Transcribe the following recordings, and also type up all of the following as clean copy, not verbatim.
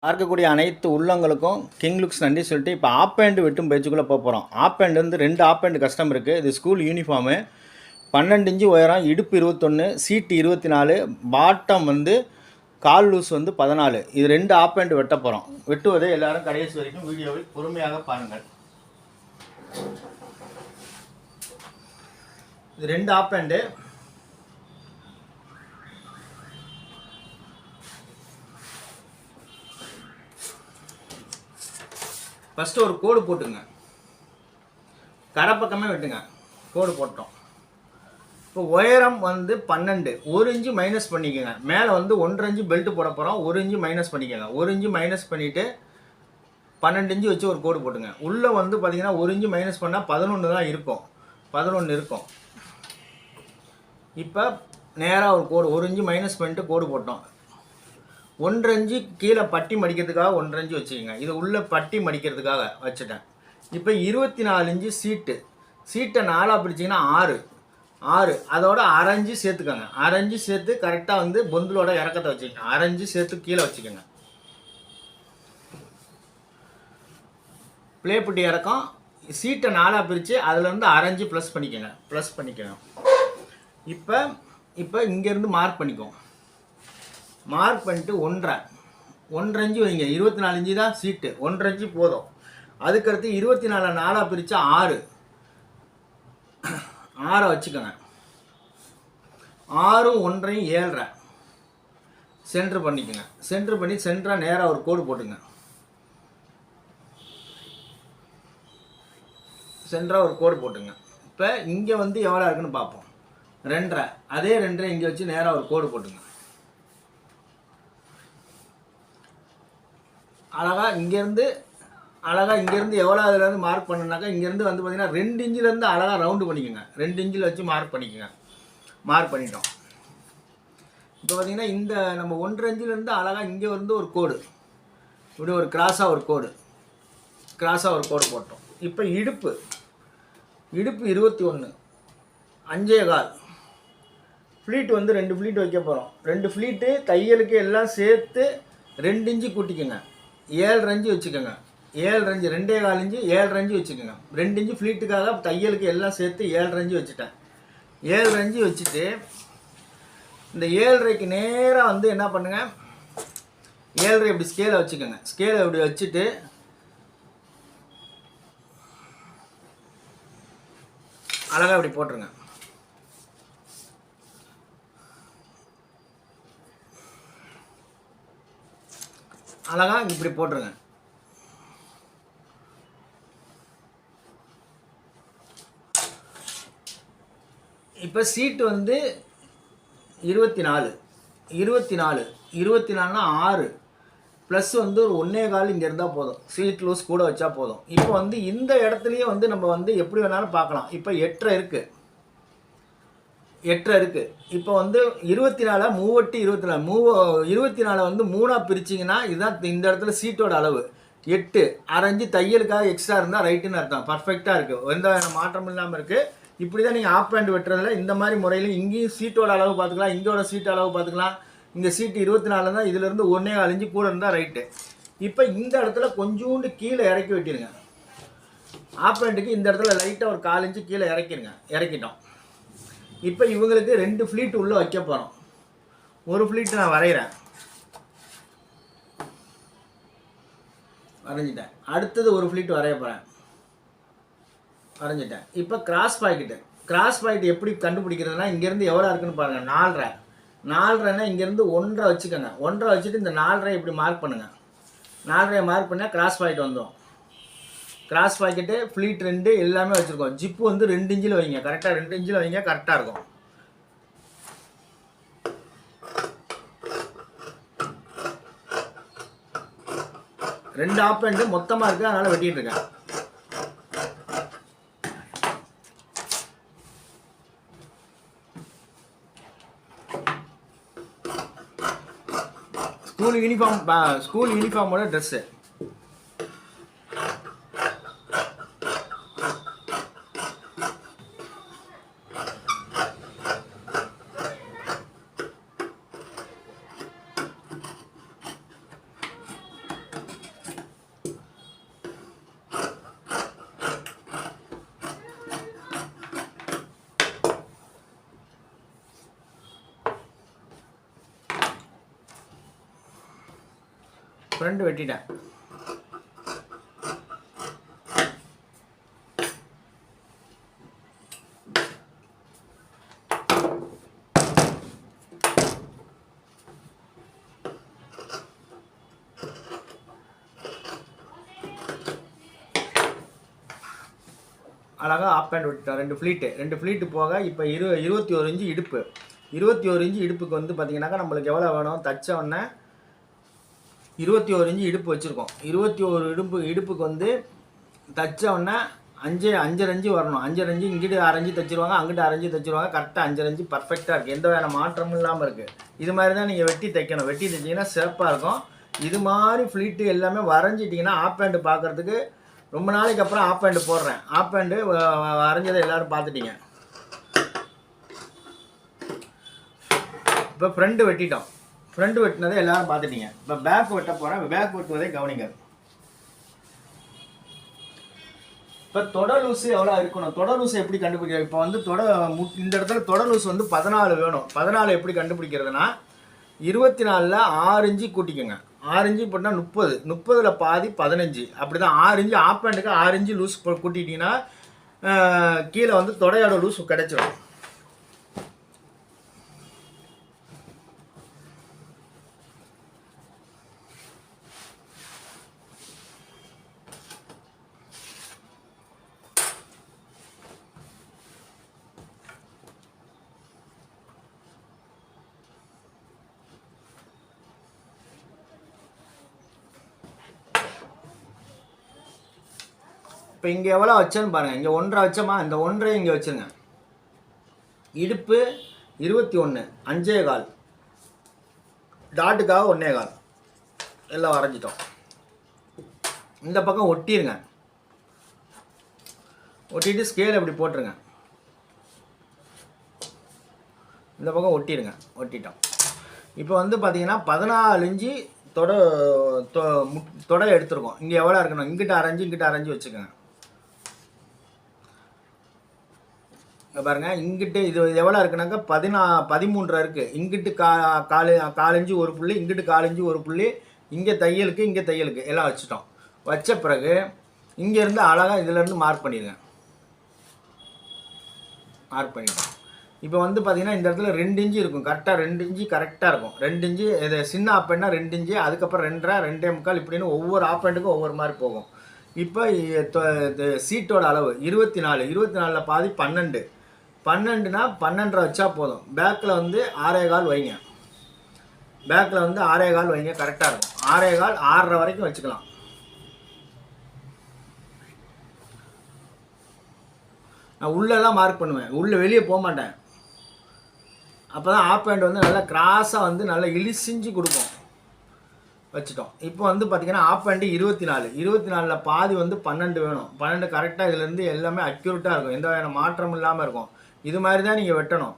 பார்க்கக்கூடிய அனைத்து உள்ளங்களுக்கும் கிங் லுக்ஸ் நன்றி சொல்லிட்டு இப்போ ஆப் பேண்ட் வெட்டும் பேச்சுக்குள்ளே போகிறோம். ஆப் பேண்ட் வந்து 2 ஆப் பேண்ட் கஸ்டம் இருக்குது. இது ஸ்கூல் யூனிஃபார்மு. 12 இன்ச்சு உயரம், இடுப்பு 21, சீட்டு 24, பாட்டம் வந்து கால் லூஸ் வந்து 14. இது 2 ஆப் பேண்ட் வெட்ட போகிறோம். வெட்டுவதை எல்லாரும் கடைசி வரைக்கும் வீடியோவை பொறுமையாக பாருங்கள். இது 2 ஆப் பேண்டு. ஃபஸ்ட்டு ஒரு கோடு போட்டுங்க. கரை பக்கமே வெட்டுங்க. கோடு போட்டோம். இப்போ உயரம் வந்து 12, 1 இன்ச்சு மைனஸ் பண்ணிக்கோங்க. மேலே வந்து 1.5 இன்ச்சு பெல்ட் போட போகிறோம். 1 இன்ச்சு மைனஸ் பண்ணிக்கோங்க. 1 இன்ச்சு மைனஸ் பண்ணிவிட்டு 12 இன்ச்சு வச்சு ஒரு கோடு போட்டுங்க. உள்ளே வந்து பார்த்தீங்கன்னா 1 இன்ச்சு மைனஸ் பண்ணால் 11 தான் இருக்கும். 11 இருக்கும். இப்போ நேராக ஒரு கோடு 1 இன்ச்சு மைனஸ் பண்ணிட்டு கோடு போட்டோம். 1.5 இன்ச்சு கீழே பட்டி மடிக்கிறதுக்காக 1.5 இன்ச்சு வச்சுக்கோங்க. இது உள்ளே பட்டி மடிக்கிறதுக்காக வச்சுட்டேன். இப்போ 24 இன்ச்சு சீட்டை 4ஆக பிரிச்சிங்கன்னா 6 அதோட 1/2 இன்ச்சு சேர்த்துக்கோங்க. 1/2 இன்ச்சு சேர்த்து கரெக்டாக வந்து பொந்திலோட இறக்கத்தை வச்சுக்கோங்க. 1/2 இன்ச்சு சேர்த்து கீழே வச்சுக்கோங்க. பிளேப்புட்டி இறக்கம் சீட்டை 4ஆக பிரித்து அதுலேருந்து 1/2 இன்ச்சு ப்ளஸ் பண்ணிக்கோங்க. இப்போ இங்கேருந்து மார்க் பண்ணிக்கோங்க. மார்க் பண்ணிட்டு 1.5 இன்ச்சு வைங்க. 24 இன்ச்சு தான் சீட்டு. 1.5 இன்ச்சு போதும். அதுக்கடுத்து 24 4ஆக பிரித்தா 6 வச்சுக்கோங்க. 6 1.5 7 சென்ட்ரு பண்ணிக்கோங்க. சென்ட்ரு பண்ணி சென்டராக நேராக ஒரு கோடு போட்டுங்க. சென்டராக ஒரு கோடு போட்டுங்க. இப்போ இங்கே வந்து எவ்வளோ இருக்குன்னு பார்ப்போம். 2.5. அதே 2.5 இங்கே வச்சு நேராக ஒரு கோடு போட்டுங்க. அழகாக இங்கேருந்து எவ்வளோ அதுலேருந்து மார்க் பண்ணுனாக்கா இங்கேருந்து வந்து பார்த்திங்கன்னா 2 இன்ச்சிலேருந்து அழகாக ரவுண்டு பண்ணிக்கோங்க. 2 இன்ச்சில் வச்சு மார்க் பண்ணிக்கோங்க. மார்க் பண்ணிட்டோம். இப்போ பார்த்திங்கன்னா இந்த நம்ம 1.5 இன்ச்சிலேருந்து அழகாக இங்கே வந்து ஒரு கோடு, இப்படி ஒரு கிராஸாக ஒரு கோடு போட்டோம். இப்போ இடுப்பு 21, 5.25. ஃப்ளீட் வந்து 2 ஃப்ளீட் வைக்க போகிறோம். 2 ஃப்ளீட்டு தையலுக்கு எல்லாம் சேர்த்து 2 இன்ச்சு கூட்டிக்கோங்க. 7.5 இன்ச்சு வச்சுக்கோங்க. 7.5 இன்ச்சு 2.25 இன்ச்சு 7.5 இன்ச்சு வச்சுக்கோங்க. 2 இன்ச்சு ஃப்ளீட்டுக்காக தையலுக்கு எல்லாம் சேர்த்து 7.5 இன்ச்சு வச்சுட்டேன். 7.5 இன்ச்சு வச்சுட்டு இந்த 7.5க்கு நேராக வந்து என்ன பண்ணுங்கள், 7.5 இப்படி ஸ்கேலை வச்சுக்கோங்க. ஸ்கேலை இப்படி வச்சுட்டு அழகாக இப்படி போட்டுருங்க. அழகாக இப்படி போட்டுருங்க. இப்போ சீட்டு வந்து 24 6 ப்ளஸ் வந்து ஒரு 1.25 இங்கே இருந்தால் போதும். சீட் லூஸ் கூட வச்சா போதும். இப்போ வந்து இந்த இடத்துலையே வந்து நம்ம வந்து எப்படி வேணாலும் பார்க்கலாம். இப்போ 8.5 இருக்குது. இப்போ வந்து 24 மூவட்டி 24 வந்து 3ஆக பிரிச்சிங்கன்னா இதுதான் இந்த இடத்துல சீட்டோட அளவு. 8 1/2 இன்ச்சு தையலுக்காக எக்ஸ்ட்ரா இருந்தால் ரைட்டுன்னு அர்த்தம். பர்ஃபெக்டாக இருக்குது. எந்த மாற்றமும் இல்லாமல் இருக்குது. இப்படி தான் நீங்கள் ஆப் பேண்ட் வெட்டுறதுல இந்த மாதிரி முறையில் இங்கேயும் சீட்டோட அளவு பார்த்துக்கலாம், இங்கோட சீட் அளவு பார்த்துக்கலாம். இங்கே சீட்டு 24 தான், இதிலேருந்து 1.25 இன்ச்சு கூட இருந்தால் ரைட்டு. இப்போ இந்த இடத்துல கொஞ்சோண்டு கீழே இறக்கி வெட்டிடுங்க. ஆப் பேண்ட்டுக்கு இந்த இடத்துல லைட்டாக ஒரு 1/4 இன்ச்சு கீழே இறக்கிட்டோம். இப்போ இவங்களுக்கு 2 ஃப்ளீட் உள்ளே வைக்க போகிறோம். ஒரு ஃப்ளீட் நான் வரைஞ்சிட்டேன். அடுத்தது ஒரு ஃப்ளீட் வரைஞ்சிட்டேன். இப்போ கிராஸ் பாக்கெட் எப்படி கண்டுபிடிக்கிறதுனா இங்கேருந்து எவ்வளோ இருக்குன்னு பாருங்கள். 4.5 இங்கேருந்து 1.5 வச்சுக்கோங்க. 1.5 வச்சுட்டு இந்த 4.5 இப்படி மார்க் பண்ணுங்கள். 4.5 மார்க் பண்ணால் கிராஸ் பாக்கெட் வந்துடும். கிராஸ் பாக்கெட்டு ஃப்ளீட் 2 எல்லாமே வச்சுருக்கோம். ஜிப்பு வந்து 2 இன்ச்சில் வைங்க. கரெக்டாக 2 இன்ச்சில் வைங்க. கரெக்டாக இருக்கும். ரெண்டு ஆப் பேண்ட் மொத்தமாக இருக்குது, அதனால் வெட்டிகிட்டு இருக்கேன். ஸ்கூல் யூனிஃபார்மோட ட்ரெஸ்ஸு. ஃப்ரண்ட் வெட்டிட்டேன். அழகாக ஆப் பேண்ட் விட்டுட்டோம். 2 ஃப்ளீட்டு போக இப்போ 21 இன்ச்சு இடுப்பு. 21 இன்ச்சு இடுப்புக்கு வந்து பார்த்தீங்கன்னாக்கா நம்மளுக்கு எவ்வளோ வேணும்? தச்ச உடனே 21 இன்ச்சு இடுப்பு வச்சுருக்கோம். 21 இடுப்புக்கு வந்து தச்ச உடனே 5.5 இன்ச்சு வரணும். 5.5 இன்ச்சு இங்கிட்டு 6 இன்ச்சு தச்சிருவாங்க, அங்கிட்டு 6 இன்ச்சு தச்சிருவாங்க. கரெக்டாக 5.5 இன்ச்சு பர்ஃபெக்டாக இருக்குது. எந்த வேறு மாற்றமும் இல்லாமல் இருக்குது. இது மாதிரி தான் நீங்கள் வெட்டி தைக்கணும். வெட்டி தைச்சிங்கன்னா சிறப்பாக இருக்கும். இது மாதிரி ஃப்ளீட்டு எல்லாமே வரைஞ்சிட்டிங்கன்னா ஆப் பேண்ட் பார்க்குறதுக்கு ரொம்ப நாளைக்கு அப்புறம் ஆப் பேண்ட் போடுறேன். ஆப் பேண்ட்டு வரைஞ்சதை எல்லோரும் பார்த்துட்டீங்க. இப்போ ஃப்ரண்ட் வெட்டிட்டோம். ஃப்ரண்ட் வெட்டினதை எல்லோரும் பார்த்துட்டீங்க. இப்போ பேக் வெட்ட போகிறேன். பேக் வெட்டுவதை கவனிங்க. இப்போ தொட லூஸு எவ்வளோ இருக்கணும்? தொட லூஸு எப்படி கண்டுபிடிக்கிறது? இப்போ வந்து இந்த இடத்துல தொட லூஸ் வந்து 14 வேணும். 14 எப்படி கண்டுபிடிக்கிறதுனா 24ல் 6 இன்ச்சு கூட்டிக்கோங்க. 6 இன்ச்சு போட்டால் 30. 30ல் பாதி 15. அப்படி தான் 6 இன்ச்சு ஆப் பேண்ட்டுக்கு 6 இன்ச்சு லூஸ் கூட்டிட்டிங்கன்னா கீழே வந்து தொடையோட லூஸ் கிடச்சிடும். இப்போ இங்கே எவ்வளோ வச்சேன்னு பாருங்கள். இங்கே 1.5 வச்சோமா? இந்த 1.5 இங்கே வச்சுருங்க. இடுப்பு 21, 5.25, டாட்டுக்காக 1.25 எல்லாம் வரைஞ்சிட்டோம். இந்த பக்கம் ஒட்டிடுங்க. ஒட்டிட்டு ஸ்கேல் இப்படி போட்டுருங்க. இந்த பக்கம் ஒட்டிடுங்க. ஒட்டிட்டோம். இப்போ வந்து பார்த்தீங்கன்னா 14 இன்ச்சு தொடை எடுத்துருக்கோம். இங்கே எவ்வளோ இருக்கணும்? இங்கிட்ட 6 இன்ச்சு இங்கிட்ட 6 இன்ச்சு வச்சுக்கோங்க. பாருங்கள், இங்கிட்டு இது எவ்வளோ இருக்குனாக்கா 13 இருக்குது. இங்கிட்டு 4 இன்ச்சு ஒரு புள்ளி, இங்கிட்டு 4 இன்ச்சு ஒரு புள்ளி, இங்கே தையலுக்கு எல்லாம் வச்சுட்டோம். வச்ச பிறகு இங்கேருந்து அழகாக இதிலேருந்து மார்க் பண்ணிடுங்க. மார்க் பண்ணிட்டோம். இப்போ வந்து பார்த்தீங்கன்னா இந்த இடத்துல 2 இன்ச்சு இருக்கும். கரெக்டாக 2 இன்ச்சு கரெக்டாக இருக்கும். 2 இன்ச்சு இது சின்ன ஆப் பேண்ட்னா 2 இன்ச்சு, அதுக்கப்புறம் 2.5, 2.25 இப்படின்னு ஒவ்வொரு ஆப் பேண்ட்டுக்கும் ஒவ்வொரு மாதிரி போகும். இப்போ சீட்டோட அளவு 24. 24ல் பாதி 12. 12னா 12.5 வச்சா போதும். பேக்கில் வந்து 6.25 வைங்க. பேக்கில் வந்து 6.25 வைங்க. கரெக்டாக இருக்கும். 6.25, 6.5 வரைக்கும் வச்சுக்கலாம். நான் உள்ளெல்லாம் மார்க் பண்ணுவேன். உள்ளே வெளியே போக மாட்டேன். அப்போ தான் ஆப் பேண்ட் வந்து நல்லா கிராஸாக வந்து நல்லா இழிசிஞ்சு கொடுக்கும். வச்சுட்டோம். இப்போ வந்து பார்த்திங்கன்னா ஆப் பேண்ட்டு 24. 24ல் பாதி வந்து 12 வேணும். 12 கரெக்டாக இதுலேருந்து எல்லாமே அக்யூரேட்டாக இருக்கும். எந்த வகையான மாற்றமும் இல்லாமல் இருக்கும். இது மாதிரி தான் நீங்கள் வெட்டணும்.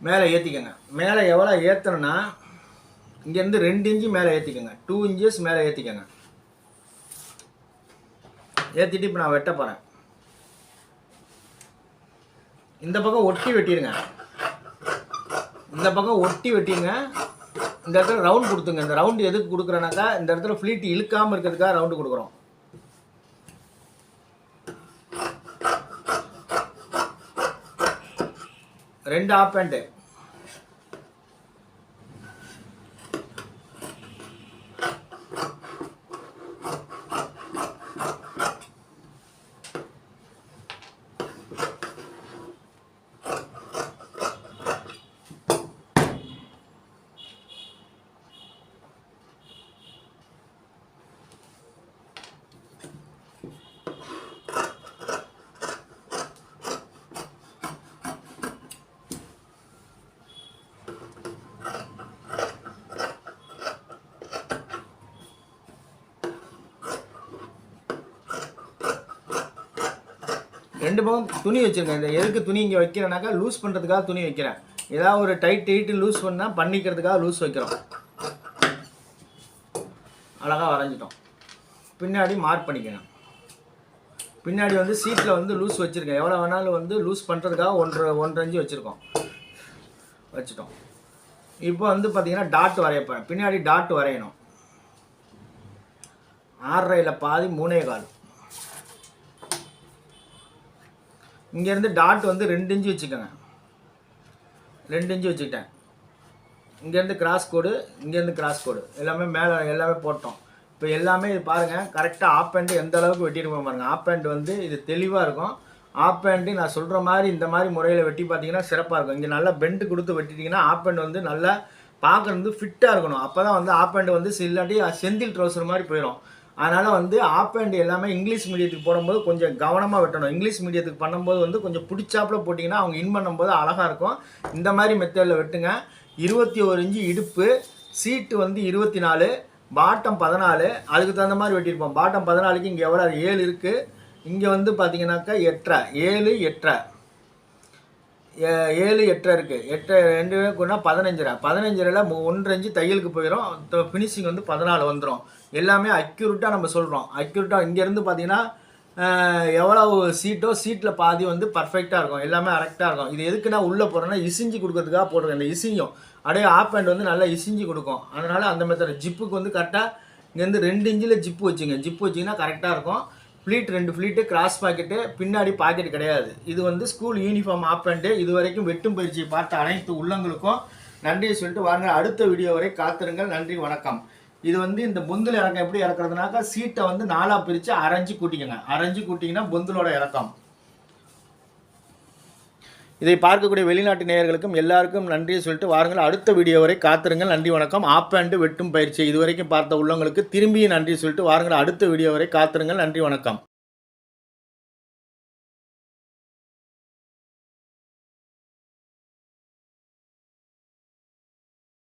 மேலே ஏற்றிக்கங்க. மேலே எவ்வளோ ஏற்றணும்னா இங்கேருந்து 2 இன்ச்சு மேலே ஏற்றிக்கங்க. 2 இன்ச்சஸ் மேலே ஏற்றிக்கங்க. ஏற்றிட்டு இப்போ நான் வெட்ட போகிறேன். இந்த பக்கம் ஒட்டி வெட்டிடுங்க. இந்த பக்கம் ஒட்டி வெட்டிடுங்க. இந்த இடத்துல ரவுண்ட் கொடுத்துங்க. இந்த ரவுண்டு எதுக்கு கொடுக்குறேனாக்கா இந்த இடத்துல ஃப்ளீட் இழுக்காமல் இருக்கிறதுக்காக ரவுண்டு கொடுக்குறோம். ரெண்டு ஆப் பேண்ட்டு. ரெண்டு பக்கம் துணி வச்சுருக்கேன். இந்த எதுக்கு துணி இங்கே வைக்கிறேன்னாக்கா லூஸ் பண்ணுறதுக்காக துணி வைக்கிறேன். ஏதாவது ஒரு டைட்டு லூஸ் பண்ணால் பண்ணிக்கிறதுக்காக லூஸ் வைக்கிறோம். அழகாக வரைஞ்சிட்டோம். பின்னாடி மார்க் பண்ணிக்கணும். பின்னாடி வந்து சீட்டில் வந்து லூஸ் வச்சுருக்கேன். எவ்வளோ வேணாலும் வந்து லூஸ் பண்ணுறதுக்காக 1.5 இன்ச்சு வச்சுருக்கோம். வச்சுட்டோம். இப்போ வந்து பார்த்தீங்கன்னா டாட் வரைய போகிறேன். பின்னாடி டாட் வரையணும். 6.5 பாதி 3.25. இங்கேருந்து டாட் வந்து 2 இன்ச்சு வச்சுக்கோங்க. 2 இன்ச்சு வச்சுக்கிட்டேன். இங்கேருந்து கிராஸ் கோடு, இங்கேருந்து கிராஸ் கோடு எல்லாமே மேலே எல்லாமே போட்டோம். இப்போ எல்லாமே இது பாருங்கள், கரெக்டாக ஆப் பேண்ட் எந்த அளவுக்கு வெட்டியிருப்போம் பாருங்கள். ஆப் பேண்ட் வந்து இது தெளிவாக இருக்கும். ஆப் பேண்ட்டு நான் சொல்கிற மாதிரி இந்த மாதிரி முறையில் வெட்டி பார்த்தீங்கன்னா சிறப்பாக இருக்கும். இங்கே நல்லா பெண்டு கொடுத்து வெட்டிட்டிங்கன்னா ஆப் பேண்ட் வந்து நல்லா பார்க்குறது ஃபிட்டாக இருக்கணும். அப்போ தான் வந்து ஆப் பேண்ட் வந்து இல்லாட்டி செந்தில் ட்ரௌசர் மாதிரி போயிடும். அதனால் வந்து ஆப் பேண்ட் எல்லாமே இங்கிலீஷ் மீடியத்துக்கு போடும்போது கொஞ்சம் கவனமாக வெட்டணும். இங்கிலீஷ் மீடியத்துக்கு பண்ணும்போது வந்து கொஞ்சம் பிடிச்சாப்பில் போட்டிங்கன்னா அவங்க இன் பண்ணும்போது அழகாக இருக்கும். இந்த மாதிரி மெத்தடில் வெட்டுங்க. 21 இன்ச்சு இடுப்பு, சீட்டு வந்து 24, பாட்டம் 14. அதுக்கு தகுந்த மாதிரி வெட்டியிருப்போம். பாட்டம் 14க்கு இங்கே எவ்வளோ 7 இருக்குது. இங்கே வந்து பார்த்தீங்கன்னாக்கா 8.5, 7, 8.5, 7, 8 இருக்குது. 8 2 கூட 15. 15ல் 1 இன்ச்சு தையலுக்கு போயிடும். ஃபினிஷிங் வந்து 14 வந்துடும். எல்லாமே அக்யூரேட்டாக நம்ம சொல்கிறோம். அக்யூரேட்டாக இங்கேருந்து பார்த்தீங்கன்னா எவ்வளவு சீட்டோ சீட்டில் பாதி வந்து பர்ஃபெக்டாக இருக்கும். எல்லாமே கரெக்டாக இருக்கும். இது எதுக்குன்னா உள்ளே போகிறோன்னா இசிஞ்சு கொடுக்கறதுக்காக போட்டுருக்கேன். இந்த இசியும் அப்படியே ஆப் பேண்ட் வந்து நல்லா இசிஞ்சு கொடுக்கும். அதனால் அந்த மெத்தட் ஜிப்புக்கு வந்து கரெக்டாக இங்கேருந்து 2 இன்ச்சில் ஜிப்பு வச்சுங்க. ஜிப்பு வச்சிங்கன்னா கரெக்டாக இருக்கும். ஃப்ளீட் 2 ஃப்ளீட்டு, கிராஸ் பாக்கெட்டு, பின்னாடி பாக்கெட் கிடையாது. இது வந்து ஸ்கூல் யூனிஃபார்ம் ஆப் பேண்ட்டு. இது வரைக்கும் வெட்டும் பயிற்சியை பார்த்த அனைத்து உள்ளங்களுக்கும் நன்றியை சொல்லிட்டு வாங்க. அடுத்த வீடியோ வரை காத்திருங்கள். நன்றி, வணக்கம். இது வந்து இந்த பொந்தில் இறக்கம் எப்படி இறக்குறதுனாக்கா சீட்டை வந்து 4ஆக பிரித்து அரைஞ்சு கூட்டிக்கங்க. அரைஞ்சு கூட்டிங்கன்னா பொந்திலோட இறக்கம். இதை பார்க்கக்கூடிய வெளிநாட்டு நேயர்களுக்கும் எல்லாருக்கும் நன்றியை சொல்லிட்டு வாருங்கள். அடுத்த வீடியோ வரை காத்திருங்கள். நன்றி, வணக்கம். ஆப் பேண்ட் வெட்டும் பயிற்சி இதுவரைக்கும் பார்த்த உள்ளவங்களுக்கு திரும்பியும் நன்றி சொல்லிட்டு வாருங்கள். அடுத்த வீடியோ வரை காத்திருங்கள். நன்றி, வணக்கம்.